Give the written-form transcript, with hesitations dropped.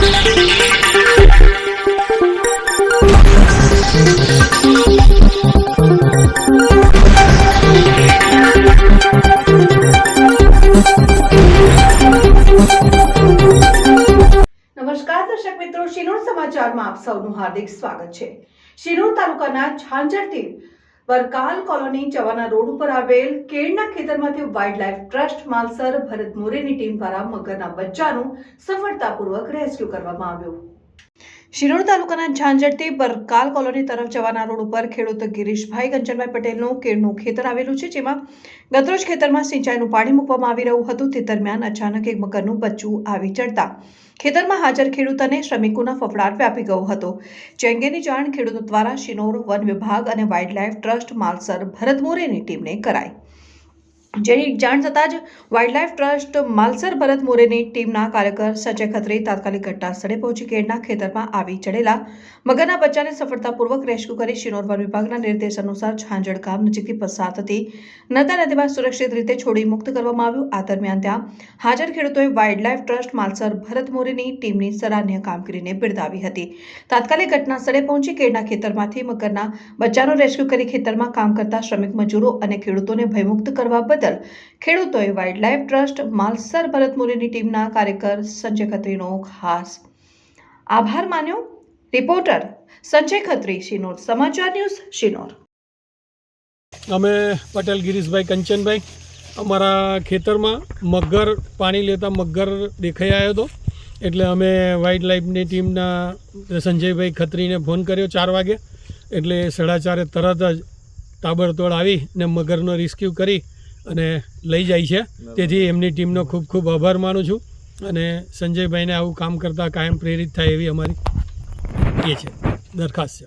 નમસ્કાર દર્શક મિત્રો, શિનોર સમાચારમાં આપ સૌનું હાર્દિક સ્વાગત છે। શિનોર તાલુકાના ઝાંઝરથી વરકાલ કોલોની જવાના રોડ ઉપર આવેલ કેળના ખેતરમાંથી વાઇલ્ડલાઇફ ટ્રસ્ટ માલસર ભરત મોરેની ટીમ દ્વારા મગરના બચ્ચાનું સફળતાપૂર્વક રેસ્ક્યુ કરવામાં આવ્યું। શિનોર તાલુકાના ઝાંઝરથી વરકાલ કોલોની તરફ જવાના રોડ ઉપર ખેડૂત ગિરીશભાઈ કંચનભાઈ પટેલનું કેળનું ખેતર આવેલું છે, જેમાં ગતરોજ ખેતરમાં સિંચાઈનું પાણી મૂકવામાં આવી રહ્યું હતું। તે દરમિયાન અચાનક એક મગરનું બચ્ચું આવી ચડતા ખેતરમાં હાજર ખેડૂત અને શ્રમિકોના ફફડાટ વ્યાપી ગયો હતો, જે અંગેની જાણ ખેડૂતો દ્વારા શિનોર વન વિભાગ અને વાઇલ્ડલાઇફ ટ્રસ્ટ માલસર ભરત મોરેની ટીમને કરાઈ। જેની જાણ થતાં જ વાઇલ્ડલાઇફ ટ્રસ્ટ માલસર ભરત મોરેની ટીમના કાર્યકર સંજય ખત્રી તાત્કાલિક ઘટના સ્થળે પહોંચી કેળના ખેતરમાં આવી ચડેલા મગરના બચ્ચાને સફળતાપૂર્વક રેસ્ક્યુ કરી શિનોર વન વિભાગના નિર્દેશ અનુસાર ઝાંઝર ગામ નજીકથી પસાર થતી નર્મદા નદીમાં સુરક્ષિત રીતે છોડી મુક્ત કરવામાં આવ્યું। આ દરમિયાન ત્યાં હાજર ખેડૂતોએ વાઇલ્ડલાઇફ ટ્રસ્ટ માલસર ભરત મોરેની ટીમની સરાહનીય કામગીરીને બિરદાવી હતી। તાત્કાલિક ઘટના સ્થળે પહોંચી કેળના ખેતરમાંથી મગરના બચ્ચાનો રેસ્ક્યુ કરી ખેતરમાં કામ કરતા શ્રમિક મજૂરો અને ખેડૂતોને ભયમુક્ત કરવા બદલ ખેડૂતોએ વાઇલ્ડલાઇફ ટ્રસ્ટ માલસર ભરત મોરેની ટીમના કાર્યકર સંજય ખત્રીનો ખાસ આભાર માન્યો। રિપોર્ટર સંજય ખત્રી, શિનોર સમાચાર ન્યૂઝ, શિનોર। અમે પટેલ ગિરીશભાઈ કંચનભાઈ, અમારા ખેતરમાં મગર પાણી લેતા મગર દેખાઈ આવ્યો હતો, એટલે અમે વાઇલ્ડલાઇફની ટીમના સંજયભાઈ ખત્રીને ફોન કર્યો 4 વાગે, એટલે 4:30 તરત જ તાબડતોડ આવી ને મગરનો રેસ્ક્યુ કરી અને લઈ જાય છે। તેથી એમની ટીમનો ખૂબ ખૂબ આભાર માનું છું અને સંજયભાઈને આવું કામ કરતાં કાયમ પ્રેરિત થાય એવી અમારી એ છે દરખાસ્ત છે।